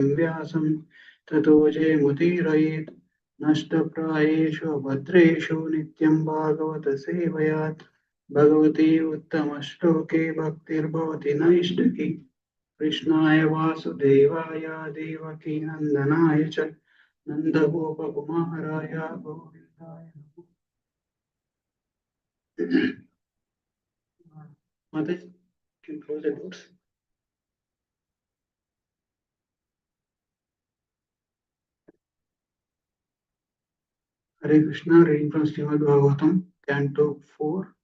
व्यासं ततो जयमुदीरयेत् नष्टप्रायेषु भद्रेषु नित्यं भागवत सेवयात् भगवती उत्तमश्लोके भक्तिर्भवति नैष्टिकी कृष्णाय वासुदेवाय देवकी नन्दनाय च नन्दगोपकुमाराय गोविन्दाय नमः। Mother, can you close the doors? Hare Krishna, reading from Srimad Bhagavatam, Canto 4,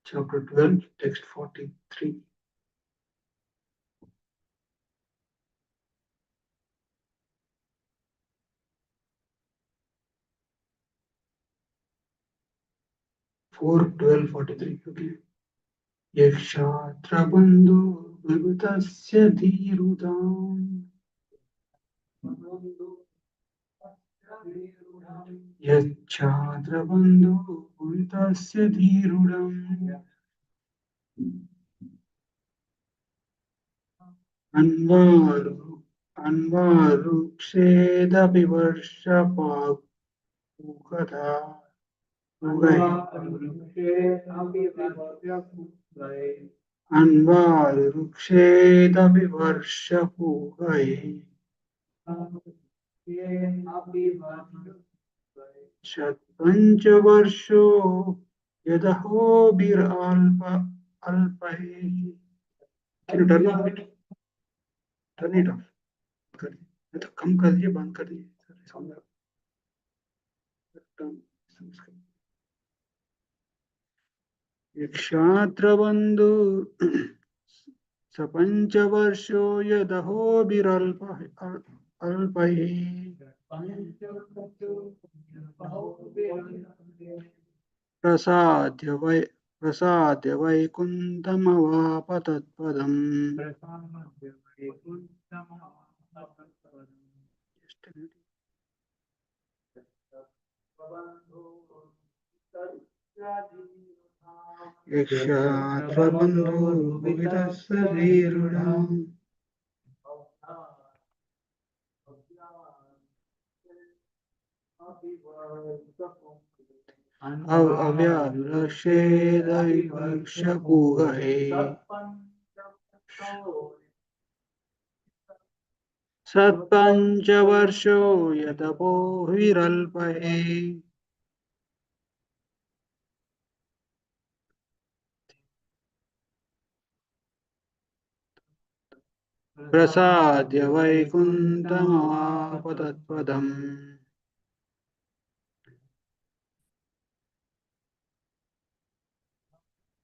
Chapter 12, Text 43. Four 12:43. Okay. Yakshatra bandhu bhagatasya dhirudam. Yakshatra bandhu bhagatasya dhirudam. Anvaru Anvaru Ksheda Vivarsha Pagukata. Anvar Ruksheda Vivarsha Pugai Shatpanchavarsho Yadaho Bir Alpa Alpai. Can you turn off it? Turn it off. तो कम कर दिए बंद कर दिए क्षात्रबंधु सपंचवर्षो यदहोभिरल्पः अल्पैः प्रसाद्य वैकुण्ठमवाप तत्पदम् क्षात्रबन्धो विविधस्य धीरुणाम् अव्याविरक्षेदविवर्षपूगहे सत्पञ्चवर्षो यतपोभिरल्पहे प्रसाद्य वैकुण्ठमवाप तत्पदम्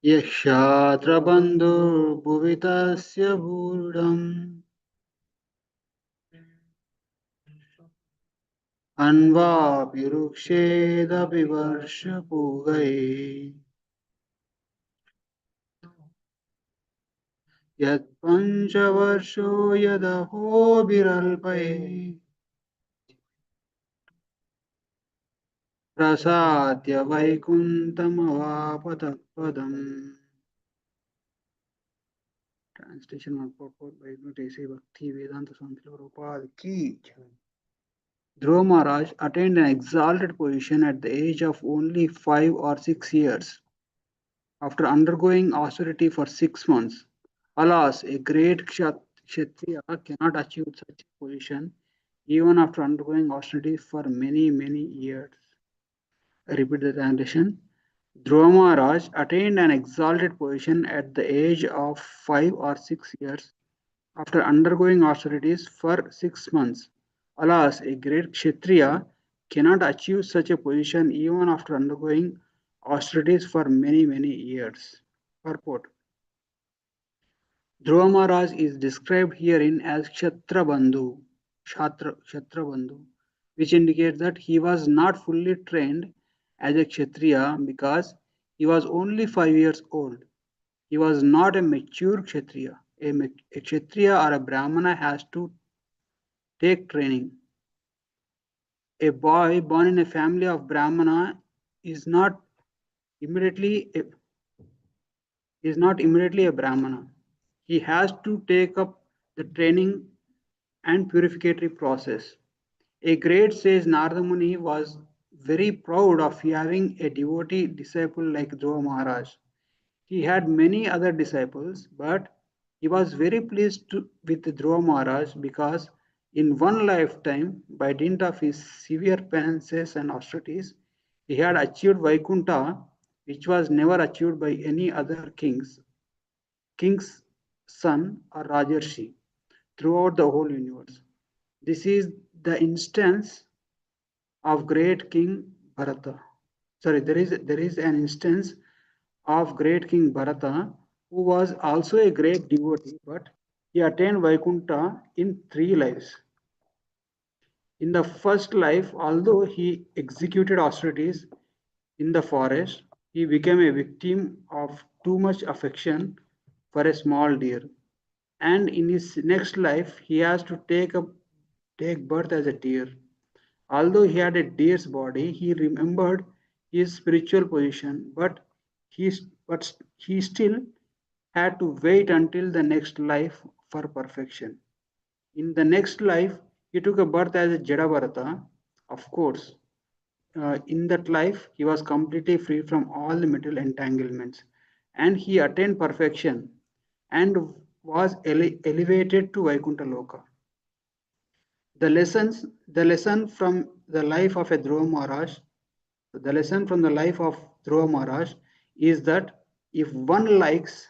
यक्षात्रबन्धुर्भुवि तस्य भूढम् अन्वाभिरुक्षेदपि वर्षपूगै यत्पञ्चवर्षो यदहोभिरल्पै प्रसाद्य वैकुण्ठमवाप तत्पदम्. Translation of purport by Nutesi Bhakti Vedanta Swami Prabhupada ki. Dhruva Maharaj attained an exalted position at the age of only 5 or 6 years. After undergoing austerity for 6 months, alas, a great Kshatriya cannot achieve such a position even after undergoing austerity for many, many years. I repeat the translation. Dhruva Maharaj attained an exalted position at the age of 5 or 6 years after undergoing austerities for 6 months. Alas, a great Kshatriya cannot achieve such a position even after undergoing austerities for many, many years. Purport. Dhruva Maharaj is described herein as Kshatrabandhu, which indicates that he was not fully trained as a Kshatriya because he was only 5 years old. He was not a mature Kshatriya. A Kshatriya or a Brahmana has to take training. A boy born in a family of Brahmana is not immediately a Brahmana. He has to take up the training and purificatory process. A great sage Narada Muni was very proud of having a devotee disciple like Dhruva Maharaj. He had many other disciples, but he was very pleased with Dhruva Maharaj because in one lifetime, by dint of his severe penances and austerities, he had achieved Vaikuntha, which was never achieved by any other king's son or Rajarshi throughout the whole universe. This is the instance of great King Bharata. Sorry, there is an instance of great King Bharata, who was also a great devotee, but he attained Vaikuntha in 3 lives. In the first life, although he executed austerities in the forest, he became a victim of too much affection for a small deer. And in his next life, he has to take birth as a deer. Although he had a deer's body, he remembered his spiritual position, but he still had to wait until the next life for perfection. In the next life, he took a birth as a Jadabharata. Of course, in that life, he was completely free from all the material entanglements, and he attained perfection and was elevated to Vaikuntha Loka. The lesson from the life of a Dhruva Maharaj, the lesson from the life of Dhruva Maharaj is that if one likes,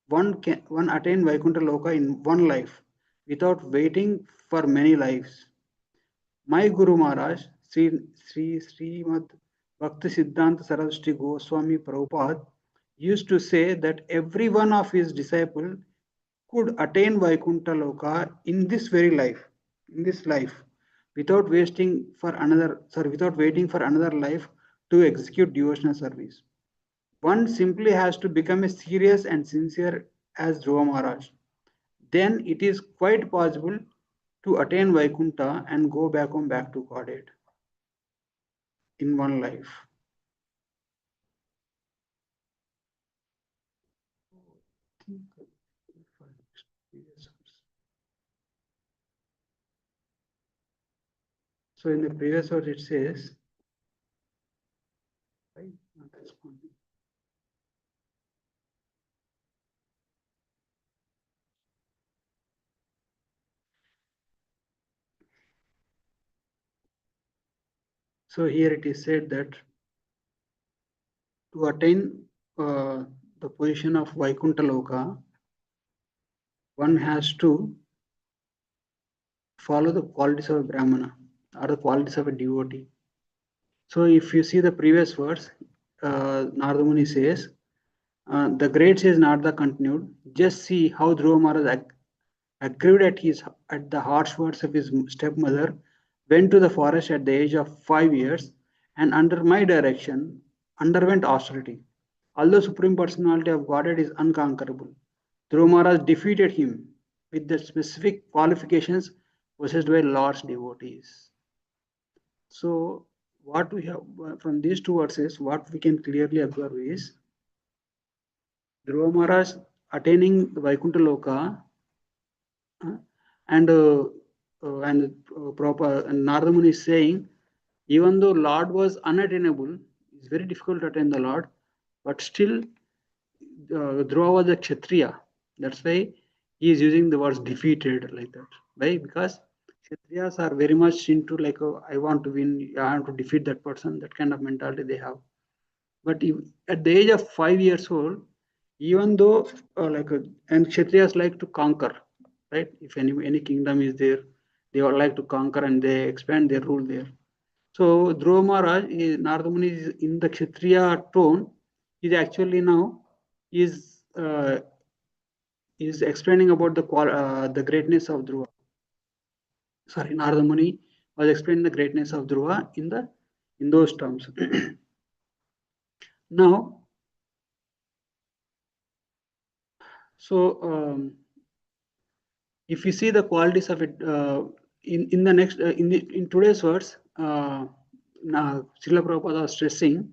one attain Vaikuntha Loka in one life without waiting for many lives. My Guru Maharaj, Srimad Bhakti Siddhanta Saraswati Goswami Prabhupada, used to say that every one of his disciples could attain Vaikuntha Loka in this life, without waiting for another life to execute devotional service. One simply has to become as serious and sincere as Dhruva Maharaj. Then it is quite possible to attain Vaikuntha and go back home, back to Godhead in one life. So in the previous verse it says, why not responding? So here it is said that to attain the position of Vaikuntha Loka, one has to follow the qualities of a Brahmana or the qualities of a devotee. So if you see the previous verse, Narada Muni says, the great says Narada continued, just see how Dhruva Maharaj aggrieved at the harsh words of his stepmother, went to the forest at the age of 5 years, and under my direction underwent austerity. Although Supreme Personality of Godhead is unconquerable, Dhruva Maharaj defeated him with the specific qualifications possessed by Lord's devotees. So, what we have from these two verses, what we can clearly observe is Dhruva Maharaj attaining the Vaikuntha Loka, and proper, and Narada Muni is saying, even though Lord was unattainable, it's very difficult to attain the Lord, but still Dhruva was a Kshatriya. That's why he is using the words defeated like that. Why? Because Kshatriyas are very much into like, oh, I want to win, I want to defeat that person, that kind of mentality they have. But at the age of 5 years old, even though and Kshatriyas like to conquer, right? If any kingdom is there, they all like to conquer and they expand their rule there. So Dhruva Maharaj, Narada Muni is in the Kshatriya tone, is actually now is explaining about the greatness of Dhruva. Sorry, Narada Muni was explaining the greatness of Dhruva in those terms. Now, so if you see the qualities of it in the next in today's words, Srila Prabhupada was stressing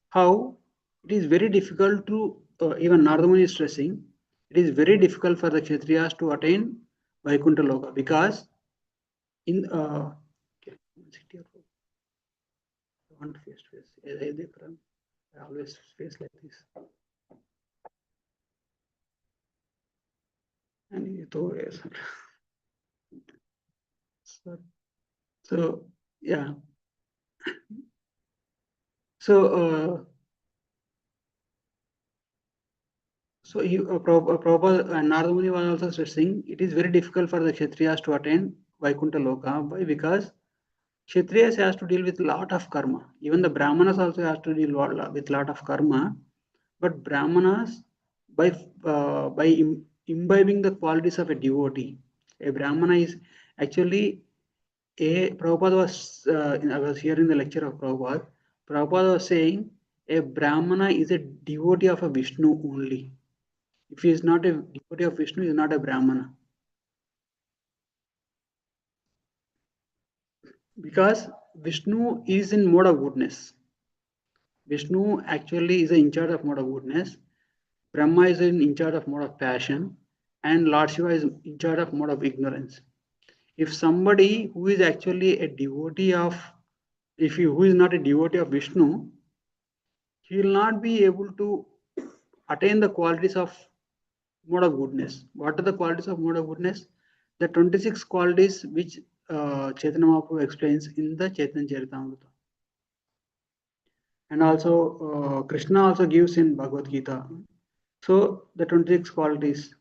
how it is very difficult to even Narada Muni is stressing, it is very difficult for the Kshatriyas to attain Vaikuntha Loka, because in okay, I want face to face. I always face like this. And so yeah. So Prabhupada and Narada Muni was also stressing it is very difficult for the Kshatriyas to attain Vaikuntha Loka. Why? Because Kshatriyas has to deal with lot of karma. Even the Brahmanas also has to deal with lot of karma. But Brahmanas, by imbibing the qualities of a devotee, a Brahmana is actually a Prabhupada was I was hearing the lecture of Prabhupada. Prabhupada was saying a Brahmana is a devotee of a Vishnu only. If he is not a devotee of Vishnu, he is not a Brahmana. Because Vishnu is in mode of goodness. Vishnu actually is in charge of mode of goodness. Brahma is in charge of mode of passion. And Lord Shiva is in charge of mode of ignorance. If somebody who is actually a devotee of, who is not a devotee of Vishnu, he will not be able to attain the qualities of mode of goodness. What are the qualities of mode of goodness? The 26 qualities which Chaitanya Mahaprabhu explains in the Chaitanya Charitamrita. And also Krishna also gives in Bhagavad Gita. So the 26 qualities,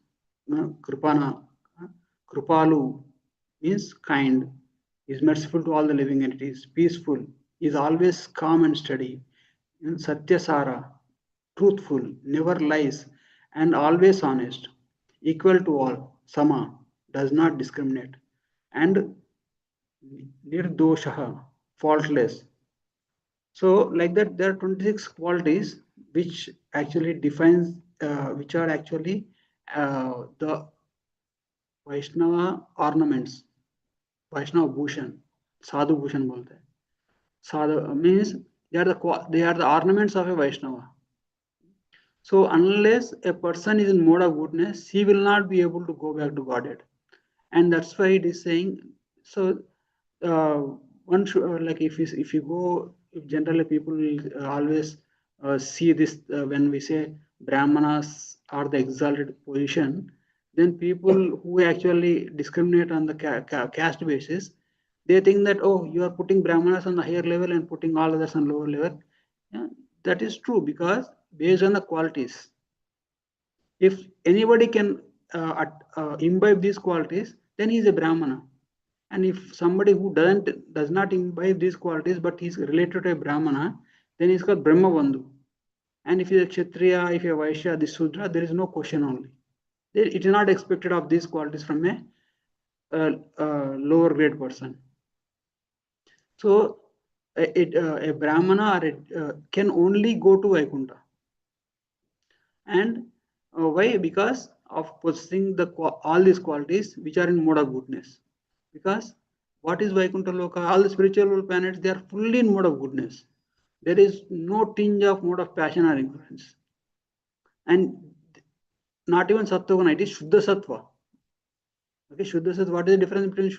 Kripana, Kripalu means kind, is merciful to all the living entities, peaceful, is always calm and steady, Satyasara, truthful, never lies, and always honest, equal to all, Sama, does not discriminate, and Nirdoshaha, faultless. So, like that, there are 26 qualities which actually defines, which are actually the Vaishnava ornaments, Vaishnava Bhushan, Sadhu Bhushan bolte हैं. Sadhu means they are the ornaments of a Vaishnava. So unless a person is in mode of goodness, he will not be able to go back to Godhead. And that's why it is saying, so uh, one should, like if you go, if generally people will always see this when we say Brahmanas are the exalted position, then people who actually discriminate on the caste basis, they think that, oh, you are putting Brahmanas on the higher level and putting all others on lower level. Yeah, that is true, because based on the qualities, if anybody can imbibe these qualities, then he is a Brahmana. And if somebody who does not imbibe these qualities, but he is related to a Brahmana, then he is called Brahma Bandhu. And if he is a Kshatriya, if he is a Vaishya, this Sudra, there is no question only. It is not expected of these qualities from a lower grade person. So a Brahmana can only go to Vaikuntha. And why? Because of possessing all these qualities which are in mode of goodness. Because what is Vaikuntha Loka? All the spiritual planets, they are fully in mode of goodness. There is no tinge of mode of passion or ignorance. And not even Sattva, it is Shuddha Sattva. Okay, Shuddha Sattva, what is the difference between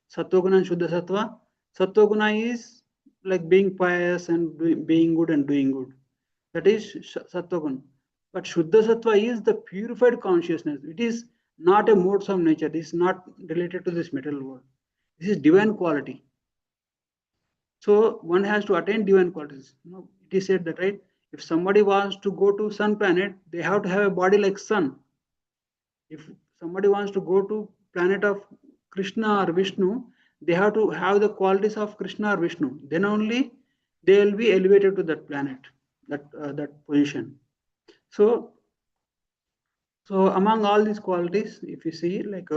Sattva Guna and Shuddha Sattva? Sattva Guna is like being pious and being good and doing good. That is Sattva Guna. But Shuddha Sattva is the purified consciousness. It is not a modes of nature. It is not related to this material world. This is divine quality. So one has to attain divine qualities. It is said that, right? If somebody wants to go to sun planet, they have to have a body like sun. If somebody wants to go to planet of Krishna or Vishnu, they have to have the qualities of Krishna or Vishnu. Then only they will be elevated to that planet, that position. So among all these qualities, if you see, like,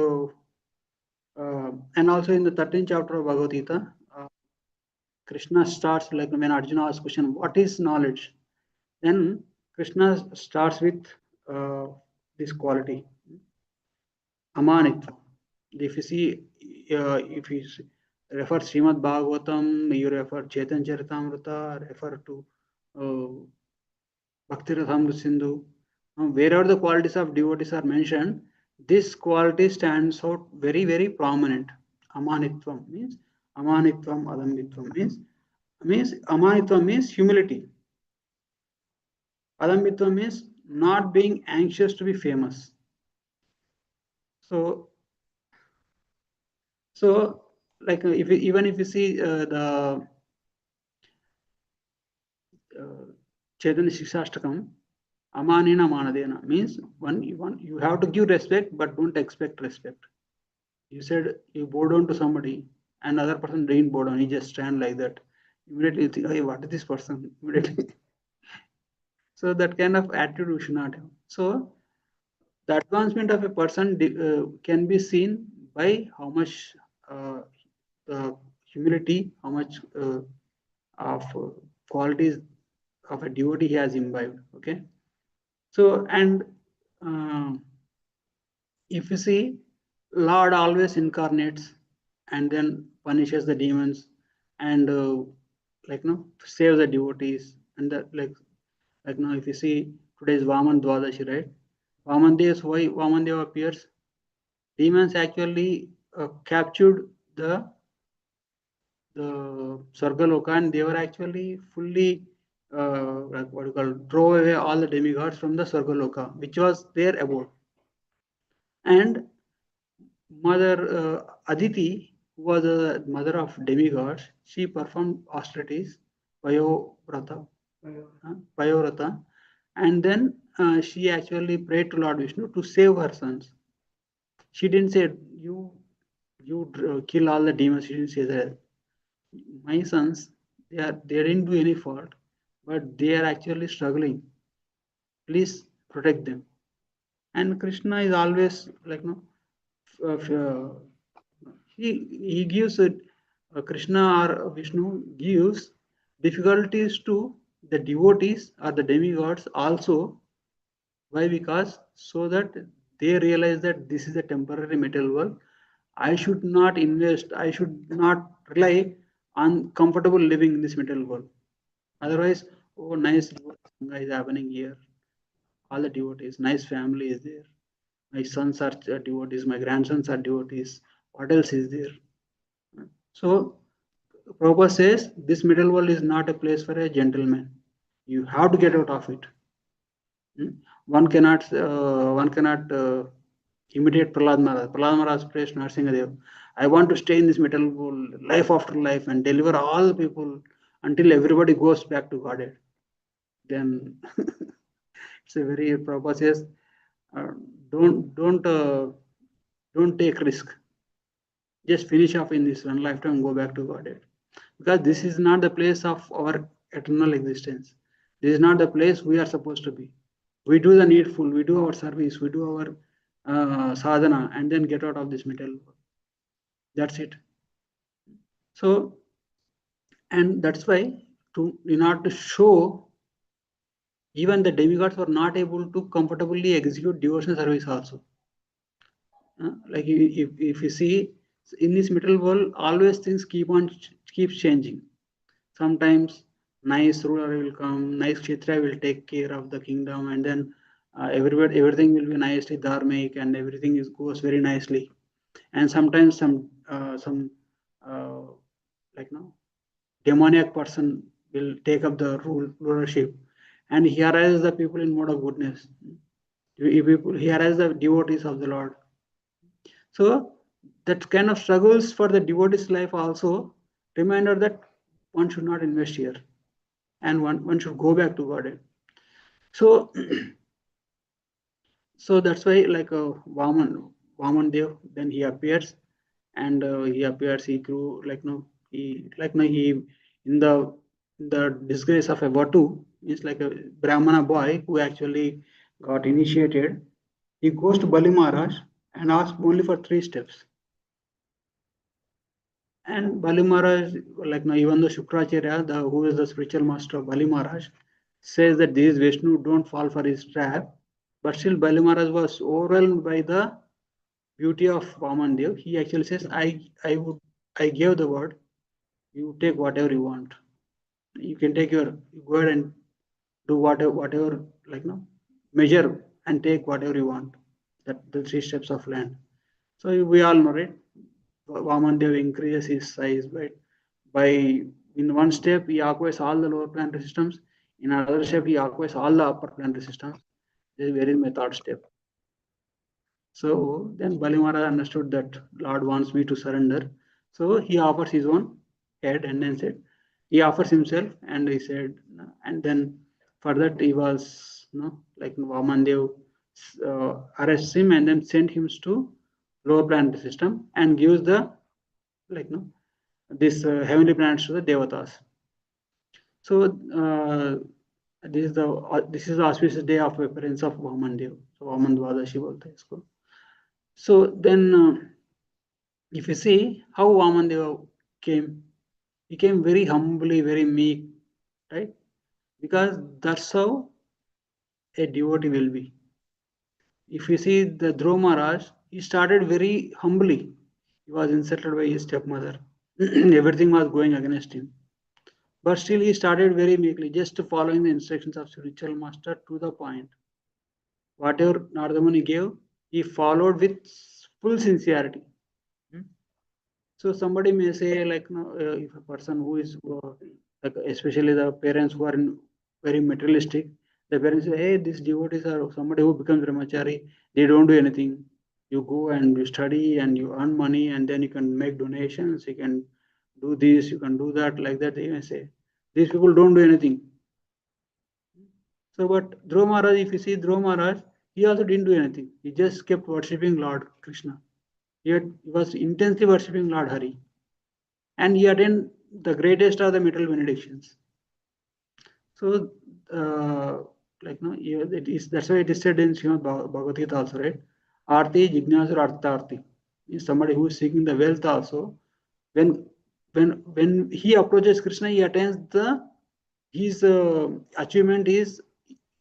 and also in the 13th chapter of Bhagavad Gita, Krishna starts, like when Arjuna asks question, what is knowledge? Then Krishna starts with this quality, amanitva. If you see, if you refer Srimad Bhagavatam, you refer Chaitanya Charitamrita, refer to Bhakti Rasamrita Sindhu, wherever the qualities of devotees are mentioned, This quality stands out very, very prominent. Amanitvam means amanitvam, adambitvam means amanitvam means humility. Adambitvam means not being anxious to be famous. So, like even if you see the Chaitanya Shikshashtakam, Amanina Manadena means you have to give respect, but don't expect respect. You said you bow down to somebody, and other person didn't bow down. He just stand like that. Immediately you think, hey, what is this person? Immediately. So that kind of attitude we should not have. So the advancement of a person can be seen by how much the humility, how much of qualities of a devotee he has imbibed. Okay. So and uh, if you see, Lord always incarnates and then punishes the demons and saves the devotees and now if you see today's Vaman Dwadashi, right? Vaman Dev, why Vaman Dev appears? Demons actually captured the Sargaloka and they were actually fully like what you call drove away all the demigods from the Sargaloka, which was their abode. And Mother Aditi, who was a mother of demigods, she performed austerities, Vayovrata, Vayovrata, and then she actually prayed to Lord Vishnu to save her sons. She didn't say you kill all the demons. She didn't say that. My sons, they didn't do any fault, but they are actually struggling. Please protect them. And Krishna is always he gives it. Krishna or Vishnu gives difficulties to the devotees or the demigods also. Why? Because so that they realize that this is a temporary material world. I should not invest. I should not rely on comfortable living in this material world. Otherwise, oh, nice is happening here. All the devotees, nice family is there. My sons are devotees. My grandsons are devotees. What else is there? So, Prabhupada says this middle world is not a place for a gentleman. You have to get out of it. Hmm? One cannot imitate Prahlad Maharaj. Prahlad Maharaj prays Narsingadev. I want to stay in this middle world, life after life, and deliver all the people until everybody goes back to Godhead. Then it's a very Prabhupada says, uh, don't don't uh, don't take risk. Just finish off in this one lifetime and go back to Godhead. Because this is not the place of our eternal existence. This is not the place we are supposed to be. We do the needful, we do our service, we do our sadhana, and then get out of this material world. That's it. So, and that's why in order to show, even the demigods were not able to comfortably execute devotional service also. Like if you see in this material world, always things keeps changing. Sometimes nice ruler will come, nice kshatriya will take care of the kingdom, and then everything will be nicely dharmic, and everything goes very nicely. And sometimes some uh, no demoniac person will take up the rulership, and he arises the people in mode of goodness. He arises the devotees of the Lord. So that kind of struggles for the devotee's life also reminder that one should not invest here and one should go back to Godhead. So so that's why Vaman Dev then he appears and he grew he in the disgrace of a Vatu is like a Brahmana boy who actually got initiated. He goes to Bali Maharaj and asks only for 3 steps. And Bali Maharaj, even though Shukracharya, who is the spiritual master of Bali Maharaj, says that this Vishnu don't fall for his trap, but still Bali Maharaj was overwhelmed by the beauty of Vaman Dev. He actually says, I gave the word, you take whatever you want. You can go ahead and do whatever measure and take whatever you want. that the 3 steps of land. So we all know, right? Vamandev increases his size by in one step he acquires all the lower planetary systems. In another step he acquires all the upper planetary systems. This is very my third step. So then Bali Maharaj understood that Lord wants me to surrender. So he offers his own head and then said, he offers himself and he said, and then for that he was, like Vamandev arrests him and then sent him to lower planetary system and gives the, like, this heavenly planets to the Devatas. So this is the auspicious day of appearance of Vamandev. So Vaman Dwadashi बोलते हैं इसको. So then, if you see how Vamandev came, he came very humbly, very meek, right? Because that's how a devotee will be. If you see the Dhruva Maharaj, he started very humbly. He was insulted by his stepmother. Everything was going against him. But still he started very meekly, just following the instructions of spiritual master to the point. Whatever Nardamuni gave, he followed with full sincerity. So somebody may say, like, if a person who is, like, especially the parents who are very materialistic, the parents say, hey, these devotees are somebody who becomes brahmachari, they don't do anything. You go and you study and you earn money and then you can make donations, you can do this, you can do that, like that. They may say, these people don't do anything. So, but Dhruva Maharaj, if you see Dhruva Maharaj, he also didn't do anything. He just kept worshipping Lord Krishna. He was intensely worshipping Lord Hari. And he attained the greatest of the material benedictions. So, like, it is, that's why it is said in Srimad Bhagavad Gita also, right? Arti Jignasur Artharti is somebody who is seeking the wealth also. When he approaches Krishna, he attains his achievement is,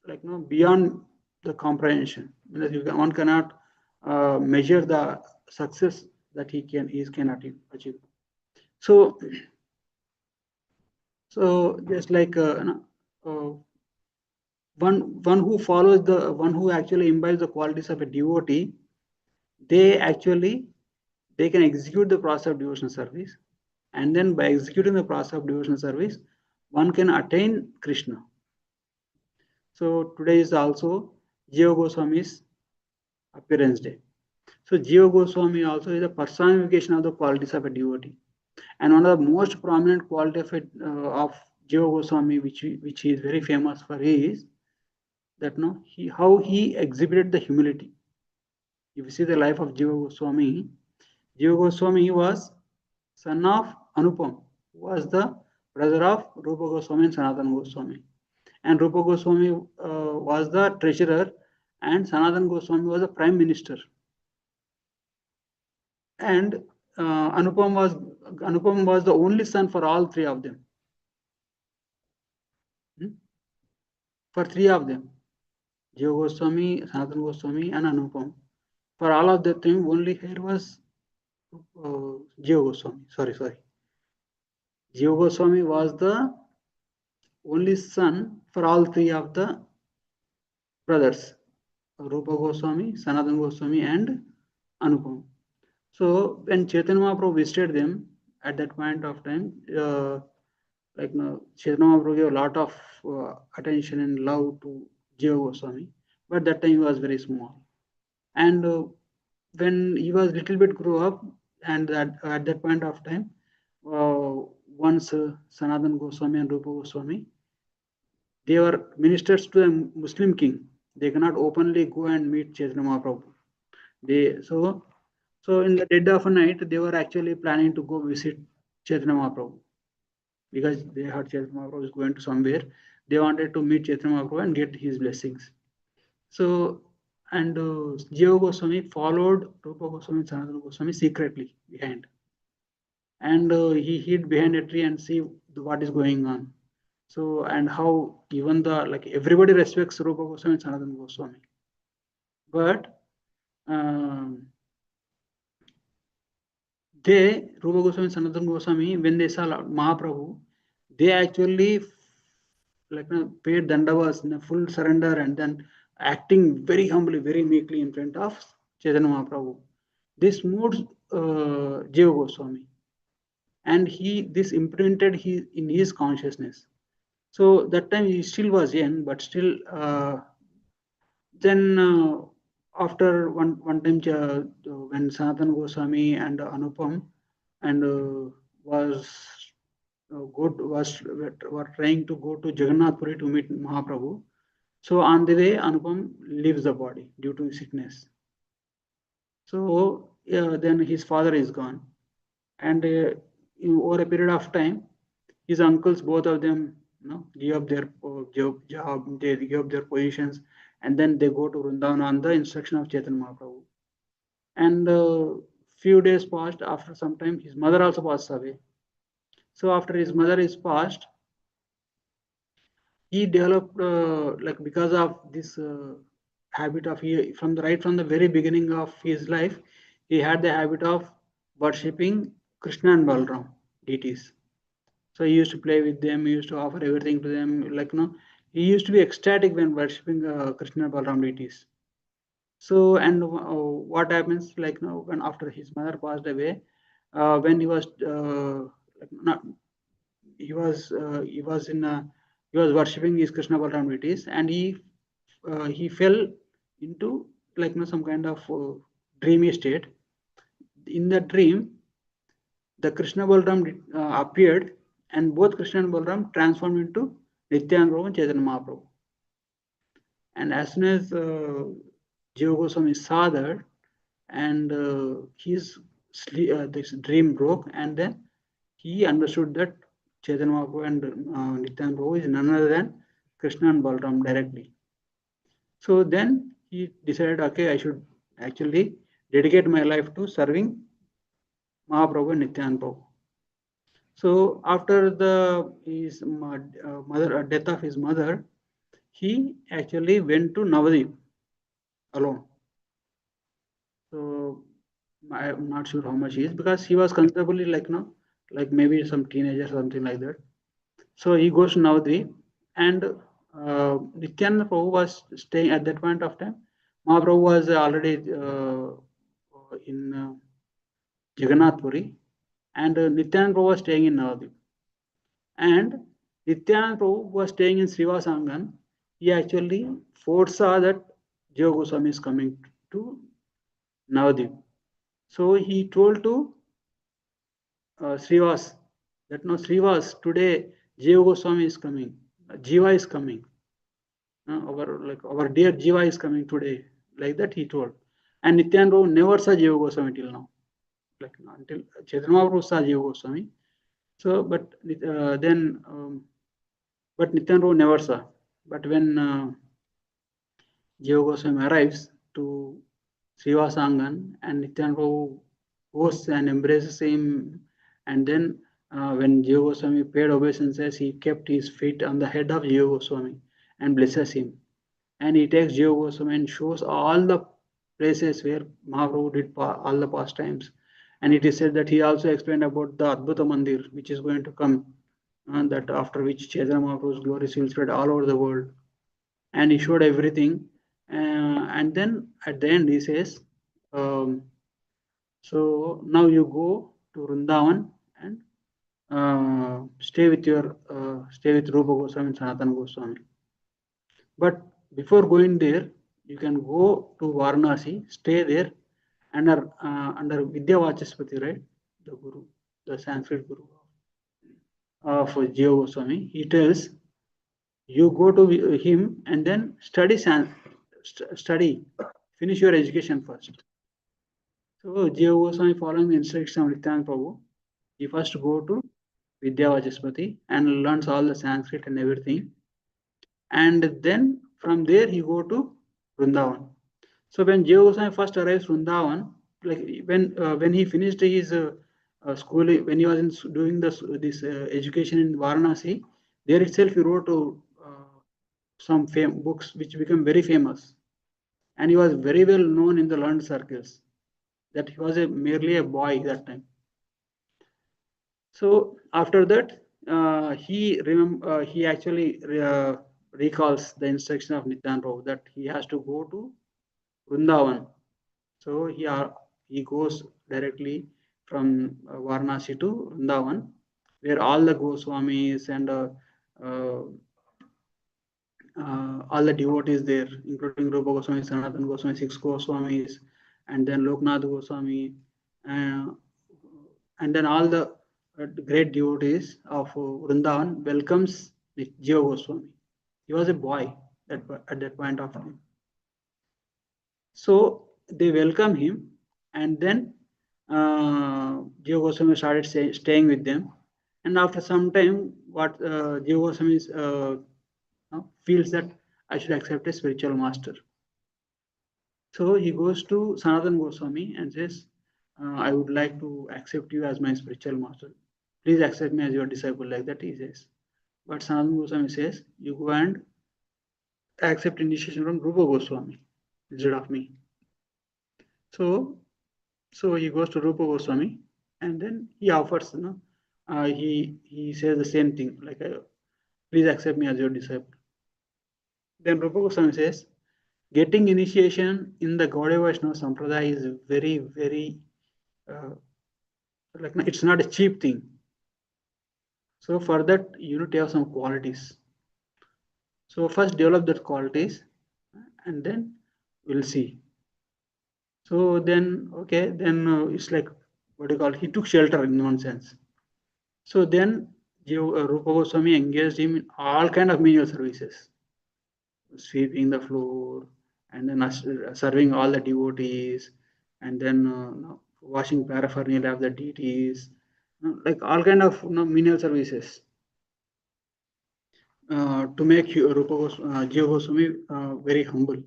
like, beyond the comprehension. One cannot measure the success that he can achieve. So just like one who follows one who actually imbibes the qualities of a devotee, they can execute the process of devotional service, and then by executing the process of devotional service, one can attain Krishna. So today is also Jiva Goswami's appearance day. So Jiva Goswami also is a personification of the qualities of a devotee. And one of the most prominent quality of Jiva Goswami, which he is very famous for, is that how he exhibited the humility. If you see the life of Jiva Goswami was son of Anupam, who was the brother of Rupa Goswami and Sanatana Goswami. And Rupa Goswami was the treasurer, and Sanatana Goswami was the prime minister. And Anupam was the only son for all three of them. For three of them, Jiva Goswami, Sanatana Goswami, and Anupam. For all of the three, only here was Jiva Goswami. Sorry. Jiva Goswami was the only son for all three of the brothers, Rupa Goswami, Sanatana Goswami, and Anupam. So when Chaitanya Mahaprabhu visited them at that point of time, Chaitanya Mahaprabhu gave a lot of attention and love to Jiva Goswami, but that time he was very small. And when he was little bit grew up, and at that point of time, once Sanatana Goswami and Rupa Goswami, they were ministers to a Muslim king. They cannot openly go and meet Chaitanya Mahaprabhu. So in the dead of night, they were actually planning to go visit Chaitanya Mahaprabhu, because they heard Chaitanya Mahaprabhu is going to somewhere. They wanted to meet Chaitanya Mahaprabhu and get his blessings. So, and Jiva Goswami followed Rupa Goswami and Sanatana Goswami secretly behind. And he hid behind a tree and see what is going on. So, and how even everybody respects Rupa Goswami and Sanatana Goswami. But Rupa Goswami and Sanatana Goswami, when they saw Mahaprabhu, they actually paid dandavas in a full surrender, and then acting very humbly, very meekly in front of Chaitanya Mahaprabhu. This moved Jiva Goswami, and this imprinted in his consciousness. So that time he still was young, but still then after one time when Sanatan Goswami and Anupam and was were trying to go to Jagannath Puri to meet Mahaprabhu. So on the way, Anupam leaves the body due to sickness. So then his father is gone, and over a period of time, his uncles, both of them, give up their job, they give up their positions, and then they go to Vrindavan on the instruction of Chaitanya Mahaprabhu. And few days passed. After some time, his mother also passed away. So after his mother is passed, he developed like because of this habit of from the very beginning of his life, he had the habit of worshipping Krishna and Balram deities. So he used to play with them, he used to offer everything to them, like he used to be ecstatic when worshipping Krishna and Balram deities. So and what happens, like when after his mother passed away, when he was like not he was in he was worshipping his Krishna Balaram deities, and he fell into like some kind of dreamy state. In the dream, the Krishna Balaram appeared, and both Krishna and Balaram transformed into Nityananda Prabhu and Chaitanya Mahaprabhu. And as soon as Jiva Goswami saw that, and this dream broke, and then he understood that Chaitanya Mahaprabhu and Nityananda Prabhu is none other than Krishna and Balaram directly. So then he decided, okay, I should actually dedicate my life to serving Mahaprabhu and Nityananda Prabhu. So after his death of his mother, he actually went to Navadip alone. So I'm not sure how much he is, because he was considerably like maybe some teenager, something like that. So he goes to Navadvip, and Nityananda Prabhu was staying at that point of time. Mahaprabhu was already in Jagannath Puri, and Nityananda Prabhu was staying in Navadvip. And Nityananda Prabhu was staying in Srivasangan. He actually foresaw that Jiva Goswami is coming to Navadvip. So he told to Srivas that no, Srivas, today Jiva Goswami is coming. Jiva is coming. Our dear Jiva is coming today. Like that he told. And Nityananda never saw Jiva Goswami till now. Like until Chaitanya Mahaprabhu saw Jiva Goswami. So, but but Nityananda never saw. But when Jiva Goswami arrives to Srivasangan, and Nityananda goes and embraces him, and then when Jiva Goswami paid obeisances, he kept his feet on the head of Jiva Goswami and blesses him. And he takes Jiva Goswami and shows all the places where Mahaprabhu did all the pastimes. And it is said that he also explained about the Adbhuta Mandir, which is going to come, that after which Chaitanya Mahaprabhu's glories will spread all over the world. And he showed everything. And then at the end he says, so now you go to Vrindavan and stay with Rupa Goswami and Sanatana Goswami. But before going there, you can go to Varanasi, stay there under Vidya Vachaspati, right? The Guru, the Sanskrit Guru of Jiva Goswami. He tells you go to him and then study, finish your education first. So Jiva Goswami, following the instruction of Nityananda Prabhu, he first go to Vidya Vachaspati and learns all the Sanskrit and everything. And then from there he go to Vrindavan. So when Jiva Goswami first arrives Vrindavan, like when he finished his school, when he was doing this education in Varanasi, there itself he wrote some books which became very famous, and he was very well known in the learned circles. That he was merely a boy that time. So after that, he actually recalls the instruction of Nityananda Prabhu that he has to go to Vrindavan. So he goes directly from Varanasi to Vrindavan, where all the Goswamis and all the devotees there, including Rupa Goswami, Sanatana Goswami, six Goswamis, and then Loknath Goswami, uh, and then all the great devotees of Vrindavan welcomes Jiva Goswami. He was a boy at that point of time. So they welcome him, and then Jiva Goswami started staying with them. And after some time, what Jiva Goswami feels that I should accept a spiritual master. So he goes to Sanatana Goswami and says, I would like to accept you as my spiritual master. Please accept me as your disciple, like that he says. But Sanatana Goswami says, you go and accept initiation from Rupa Goswami instead of me. So he goes to Rupa Goswami and then he offers, he says the same thing, like, please accept me as your disciple. Then Rupa Goswami says, getting initiation in the Gaudiya Vaishnava Sampradaya is very, very, it's not a cheap thing. So for that, you need to have some qualities. So first develop that qualities and then we'll see. So then, okay, then it's like, what do you call it? He took shelter in one sense. So then Rupa Goswami engaged him in all kind of menial services, sweeping the floor, and then serving all the devotees, and then washing paraphernalia of the deities, like all kind of menial services to make Jiva Goswami very humble.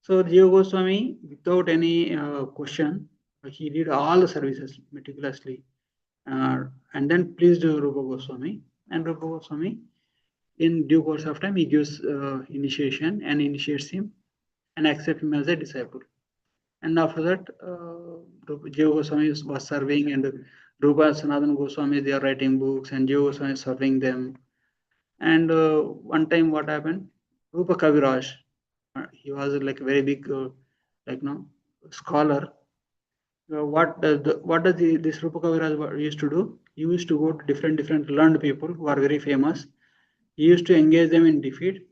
So Jiva Goswami, without any question, he did all the services meticulously, and then pleased Rupa Goswami. And Rupa Goswami, in due course of time, he gives initiation and initiates him and accepts him as a disciple. And after that, Jiva Goswami was serving, and Rupa Sanatana Goswami, they are writing books, and Jiva Goswami is serving them. And one time, what happened? Rupa Kaviraj, he was like a very big, scholar. What does this Rupa Kaviraj used to do? He used to go to different learned people who are very famous. He used to engage them in debate,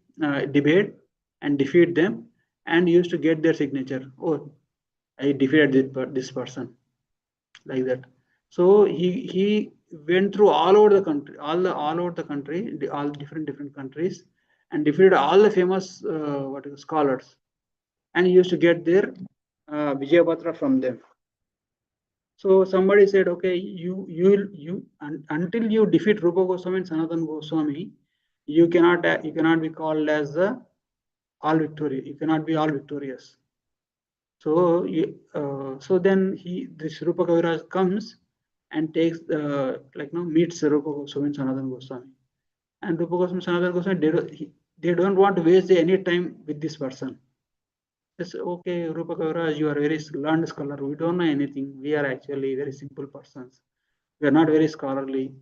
and defeat them, and used to get their signature. Oh, I defeated this person, like that. So he went through all over the country, all over the country, all different countries, and defeated all the famous scholars, and he used to get their Vijayapatra from them. So somebody said, okay, until you defeat Rupa Goswami and Sanatana Goswami, you cannot be called as the all victorious. You cannot be all victorious. So then this Rupa Kaviraj comes and takes meets Rupa Goswami and Sanatana Goswami, and Rupa Goswami and Sanatana Goswami, they don't want to waste any time with this person. It's okay, Rupa Kaviraj, you are very learned scholar. We don't know anything. We are actually very simple persons. We are not very scholarly.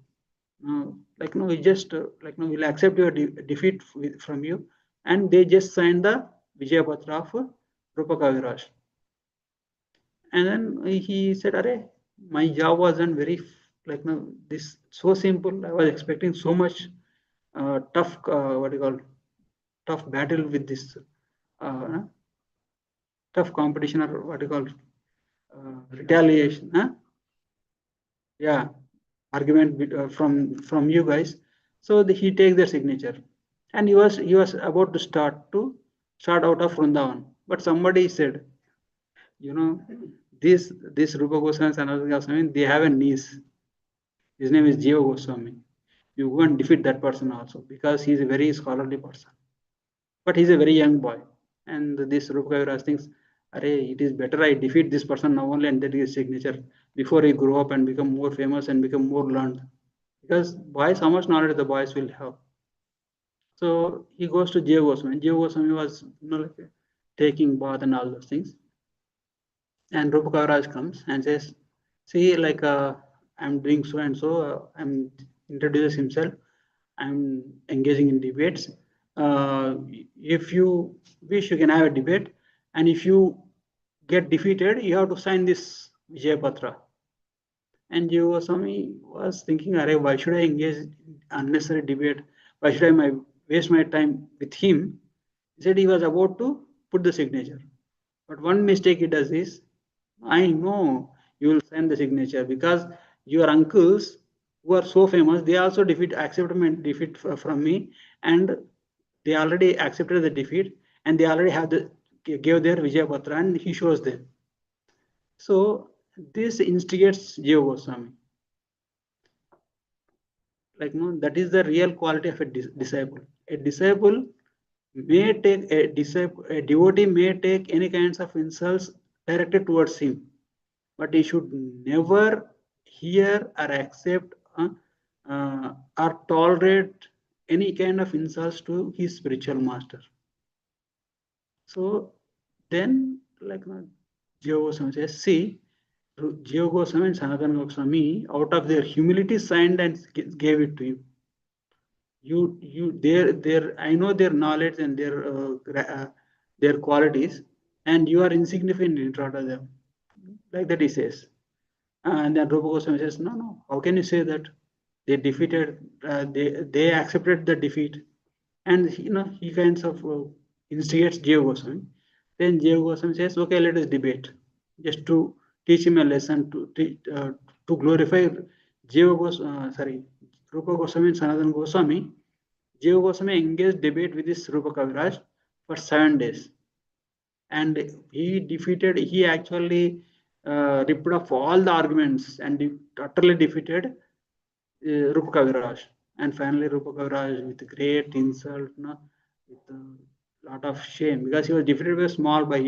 We just we'll accept your defeat from you, and they just signed the Vijayapatra of Rupa Kaviraj. And then he said, "Arey, my job wasn't very this so simple. I was expecting so much tough tough battle with this tough competition, or retaliation, huh? Yeah, argument from you guys." So he takes their signature, and he was about to start out of Vrindavan, but somebody said, this Rupa Goswami and Sanatana Goswami, they have a niece. His name is Jiva Goswami. You go and defeat that person also, because he's a very scholarly person, but he's a very young boy. And this Rupa Kaviraj thinks, "Arey, it is better I defeat this person now only and get his signature before he grow up and become more famous and become more learned." Because boys, how much knowledge the boys will have. So he goes to Jiva Goswami. Jiva Goswami was taking bath and all those things. And Rupa Kaviraj comes and says, "See, I'm doing so and so." I'm introduces himself. I'm engaging in debates. if you wish, you can have a debate, and if you get defeated, you have to sign this Vijay Patra. And Jivaswamy was thinking, why should I engage in unnecessary debate? Why should I waste my time with him? He said he was about to put the signature. But one mistake he does is, I know you will sign the signature because your uncles who are so famous, they also accepted my defeat from me, and they already accepted the defeat, and they already gave their Vijay Patra, and he shows them. So this instigates Jiva Goswami. Like, no, that is the real quality of a disciple. A disciple may take a devotee may take any kinds of insults directed towards him, but he should never hear or accept or tolerate any kind of insults to his spiritual master. So then, like, Jiva Goswami says, see, Jiva Goswami and Sanatana Goswami, out of their humility, signed and gave it to you. Their I know their knowledge and their qualities, and you are insignificant in front of them. Like that he says. And then Rupa Goswami says, no, how can you say that? They defeated, they accepted the defeat. And he kinds of instigates Jiva Goswami. Then Jiva Goswami says, okay, let us debate, just to teach him a lesson, to glorify Rupa Goswami and Sanatana Goswami. Jiva Goswami engaged debate with this Rupa Kaviraj for 7 days. And he actually ripped off all the arguments and utterly defeated Rupa Kaviraj. And finally, Rupa Kaviraj, with great insult, with a lot of shame, because he was defeated by a small boy.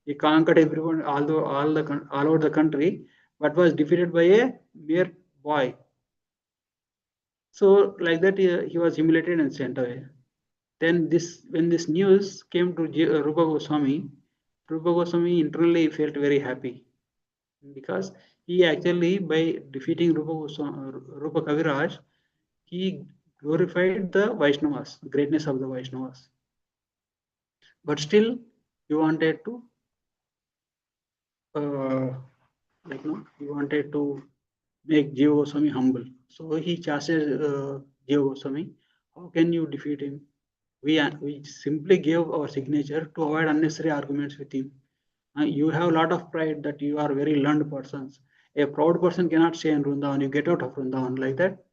He conquered everyone, all over the country, but was defeated by a mere boy. So like that, he was humiliated and sent away. Then when this news came to Rupa Goswami internally felt very happy, because he actually, by defeating Rupa Kaviraj, he glorified the Vaishnavas, the greatness of the Vaishnavas. But still, he wanted to, he wanted to make Jiva Goswami humble. So he chastised Jiva Goswami. How can you defeat him? We simply gave our signature to avoid unnecessary arguments with him. You have a lot of pride that you are very learned persons. A proud person cannot stay in Vrindavan. You get out of Vrindavan like that.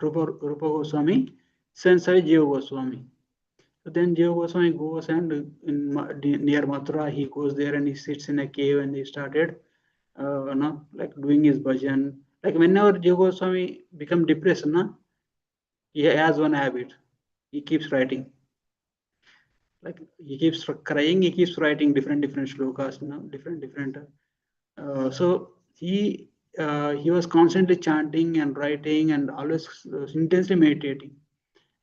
Rupa Goswami sends away Jiva Goswami. So then Jiva Goswami goes, and near Mathura, he goes there and he sits in a cave and he started like doing his bhajan. Like whenever Jiva Goswami become depressed, he has one habit. He keeps writing. Like he keeps crying, he keeps writing different shlokas, different. So he was constantly chanting and writing and always intensely meditating.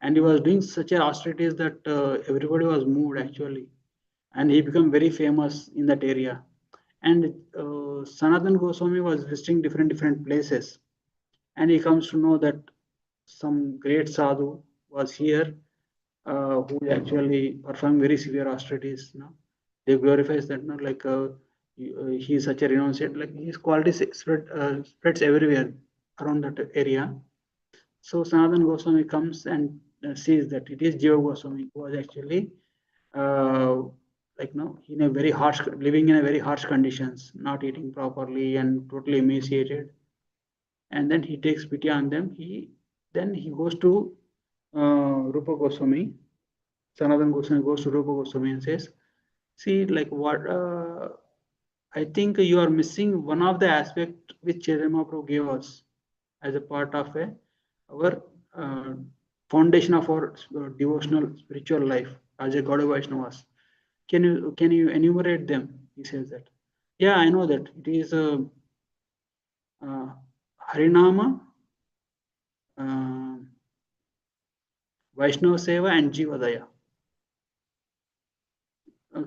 And he was doing such a austerities that everybody was moved actually. And he became very famous in that area. And Sanatan Goswami was visiting different places. And he comes to know that some great sadhu was here, who actually perform very severe austerities. They glorifies that. He is such a renunciate. Like his quality spreads everywhere around that area. So Sanatan Goswami comes and sees that it is Jiva Goswami who was actually in a very harsh, living in a very harsh conditions, not eating properly and totally emaciated. And then he takes pity on them. Then he goes to Rupa Goswami. Sanatana Goswami goes to Rupa Goswami and says, see, like what I think you are missing one of the aspects which Chaitanya Mahaprabhu gave us as a part of our foundation of our devotional spiritual life as a God of Vaishnavas. Can you enumerate them? He says that. Yeah, I know that. It is Harinama, Vaishnava Seva, and Jivadaya.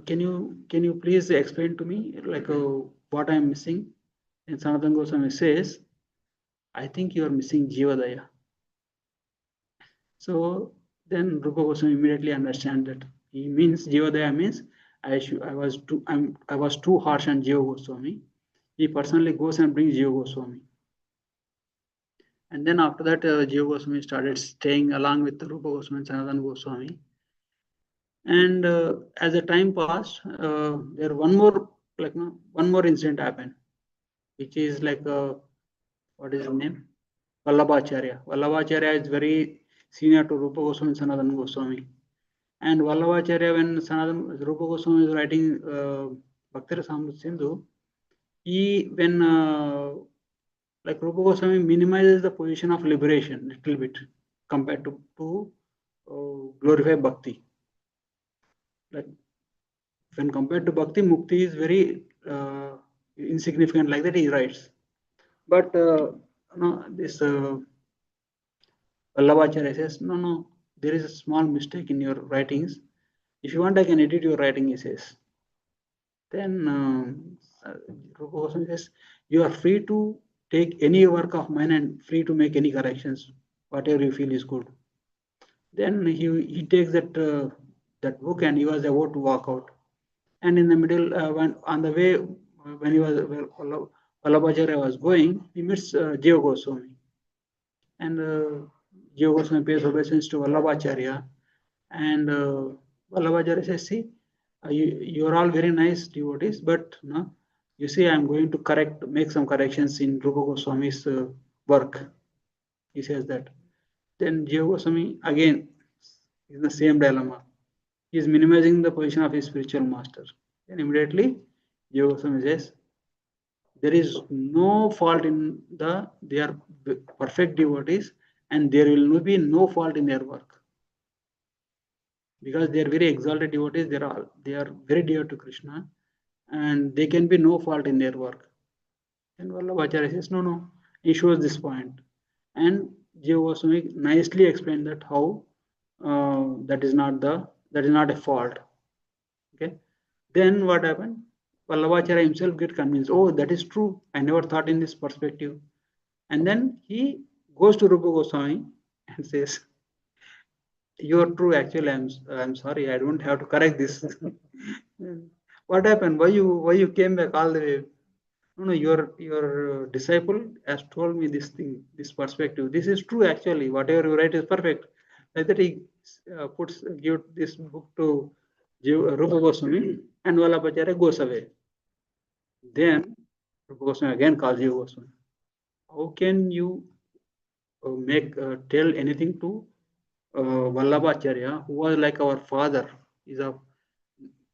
Can you please explain to me like what I am missing? And Sanatana Goswami says, I think you are missing Jivadaya. So then Rupa Goswami immediately understand that he means Jivadaya means I was too harsh on Jiva Goswami. He personally goes and brings Jiva Goswami. And then after that, Jiva Goswami started staying along with Rupa Goswami and Sanatana Goswami. And as the time passed, there one more incident happened, which is like what is his name? Vallabhacharya. Vallabhacharya is very senior to Rupa Goswami and Sanatana Goswami. And Vallabhacharya, when Rupa Goswami is writing Bhakti Rasamrita Sindhu, when Rupa Goswami minimizes the position of liberation little bit compared to glorify Bhakti. Like when compared to Bhakti, Mukti is very insignificant, like that he writes. But this Vallabhacharya says, no, there is a small mistake in your writings. If you want, I can edit your writing, he says. Then Rupa Goswami says, you are free to take any work of mine and free to make any corrections, whatever you feel is good. Then he takes that book and he was about to walk out. And in the middle, when on the way, when Vallabhacharya was going, he meets Jiva Goswami. And Jiva Goswami pays obeisance to Vallabhacharya. And Vallabhacharya says, see, you are all very nice devotees, but you see, I'm going to make some corrections in Rupa Goswami's work. He says that. Then Jiva Goswami again is the same dilemma. He is minimizing the position of his spiritual master. Then immediately Jiva Goswami says, there is no fault in they are perfect devotees, and there will be no fault in their work. Because they are very exalted devotees, they are very dear to Krishna, and there can be no fault in their work. And Vallabhacharya says, no, he shows this point. And Jiva Goswami nicely explained that how that is not a fault. Okay. Then what happened? Vallabhacharya himself get convinced, oh, that is true. I never thought in this perspective. And then he goes to Rupa Goswami and says, you're true, actually, I'm sorry, I don't have to correct this. What happened? Why you came back all the way? No, your disciple has told me this thing, this perspective. This is true, actually. Whatever you write is perfect. Like that, he give this book to Rupa Goswami, and Vallabhacharya goes away. Then Rupa Goswami again calls Jiva Goswami. How can you tell anything to Vallabhacharya, who was like our father? Is a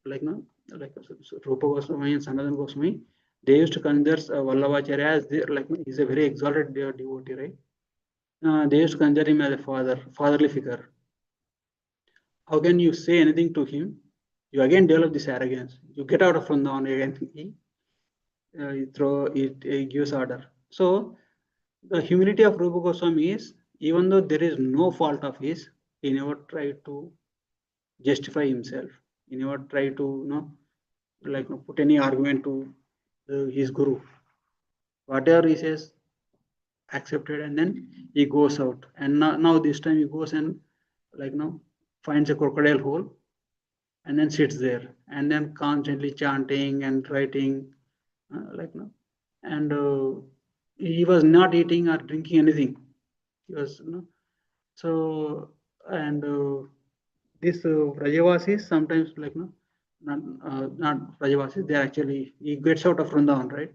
Rupa Goswami and Sanatana Goswami. They used to consider Vallabhacharya as he's a very exalted devotee, right? They used to consider him as a fatherly figure. How can you say anything to him? You again develop this arrogance. You get out of Vrindavan again. He gives order. So the humility of Rupa Goswami is, even though there is no fault of his, he never tried to justify himself. He never tried to put any argument to his guru. Whatever he says, accepted, and then he goes out. And now this time he goes and finds a crocodile hole and then sits there and then constantly chanting and writing, and he was not eating or drinking anything. He was so, and this Rajavasis sometimes not Rajavasis, they actually, he gets out of Vrindavan, right?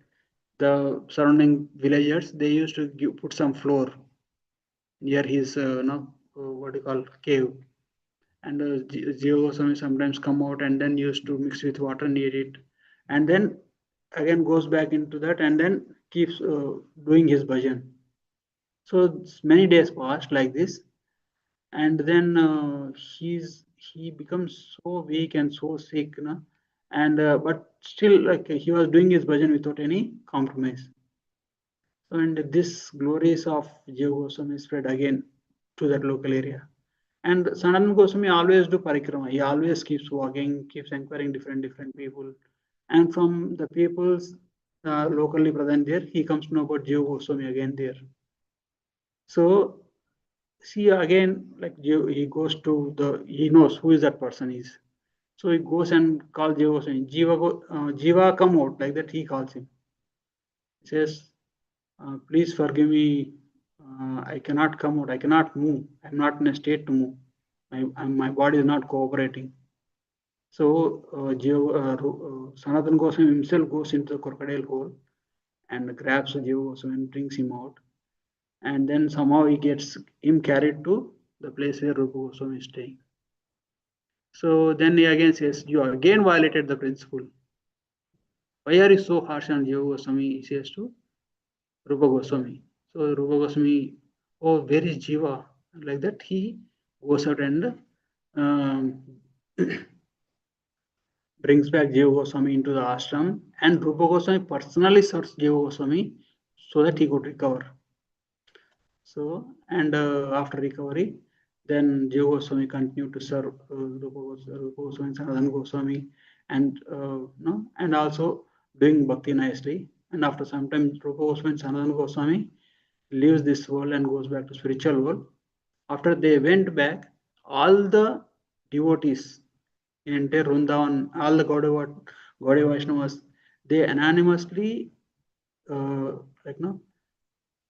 The surrounding villagers, they used to put some floor near his what do you call, cave, and Jiva Goswami sometimes come out and then used to mix with water and eat it, and then again goes back into that and then keeps doing his bhajan. So many days passed like this, and then he becomes so weak and so sick, and but still, like, he was doing his bhajan without any compromise. And this glories of Jiva Goswami spread again to that local area. And Sanatana Goswami always do parikrama. He always keeps walking, keeps inquiring different people. And from the peoples locally present there, he comes to know about Jiva Goswami again there. So see again, like he goes to he knows who is that person is. So he goes and calls Jiva saying, Jiva, come out, like that he calls him. He says, please forgive me. I cannot come out. I cannot move. I'm not in a state to move. My body is not cooperating. So Sanatan Goswami himself goes into the crocodile hole and grabs Jiva Goswami and brings him out. And then somehow he gets him carried to the place where Rupa Goswami is staying. So then he again says, you again violated the principle. Why are you so harsh on Jiva Goswami? He says to Rupa Goswami. So Rupa Goswami, oh, where is Jiva? Like that, he goes out and um, brings back Jiva Goswami into the ashram, and Rupa Goswami personally searched Jiva Goswami so that he could recover. So, and after recovery, then Jiva Goswami continued to serve Rupa Goswami, Sanatana Goswami, and no, and also doing bhakti nicely. And after some time, Rupa Goswami and Sanatana Goswami leaves this world and goes back to spiritual world. After they went back, all the devotees in entire Vrindavan, all the Gaudiya Vaishnavas, they unanimously like no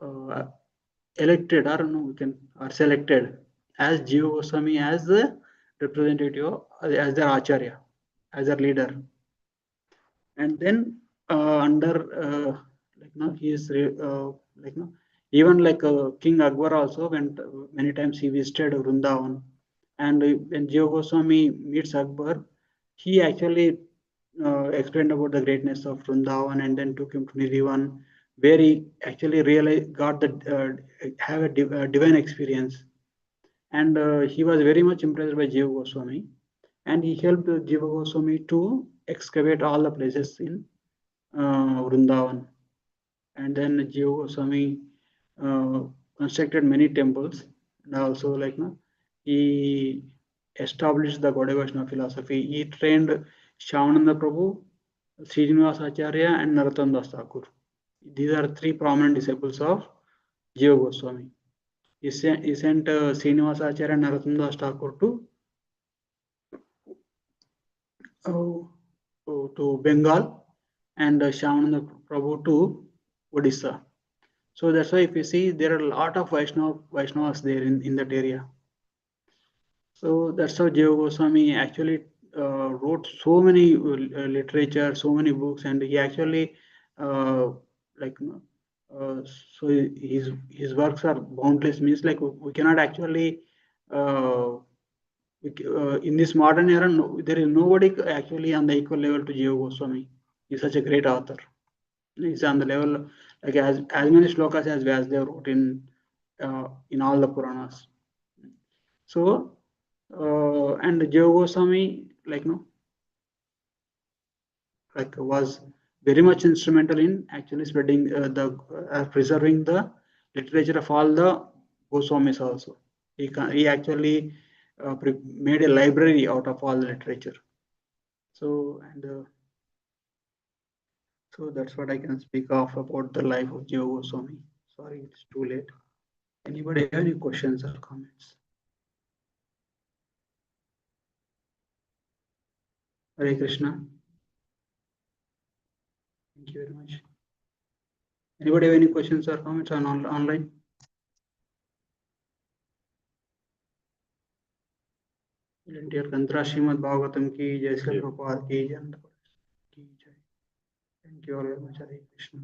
uh, elected or no we can or selected as Jiva Goswami as the representative as their Acharya, as their leader. And then under like no he is like no even like King Akbar also went many times he visited Vrindavan, and when Jiva Goswami meets Akbar, he actually explained about the greatness of Vrindavan and then took him to Nirivan, where he actually realized got the have a divine experience, and he was very much impressed by Jiva Goswami, and he helped Jiva Goswami to excavate all the places in Vrindavan. And then Jiva Goswami constructed many temples, and also like no, he established the Gaudiya Vaishnava philosophy. He trained Shyamananda Prabhu, Srinivasa Acharya, and Narottam Das Thakur. These are three prominent disciples of Jiva Goswami. He sent Srinivasa Acharya and Narottam Das Thakur to Bengal, and Shyamananda Prabhu to Odisha. So that's why if you see there are a lot of Vaishnavas there in that area. So that's how Jiva Goswami actually wrote so many literature, so many books, and he actually like so his works are boundless. Means like we cannot actually in this modern era, no, there is nobody actually on the equal level to Jiva Goswami. He's such a great author. He's on the level like as many slokas as Vyasdev wrote in all the Puranas. So and Jiva Goswami like no like was very much instrumental in actually spreading preserving the literature of all the Goswamis also. He actually made a library out of all the literature. So and so that's what I can speak of about the life of Jiva Goswami. Sorry, it's too late. Anybody have any questions or comments? Hare Krishna. Thank you very much. Anybody have any questions or comments on online? Dear Tantra Srimad Bhagavatam ki jai, Srila Prabhupada ki jai. Thank you all very much. Hare Krishna.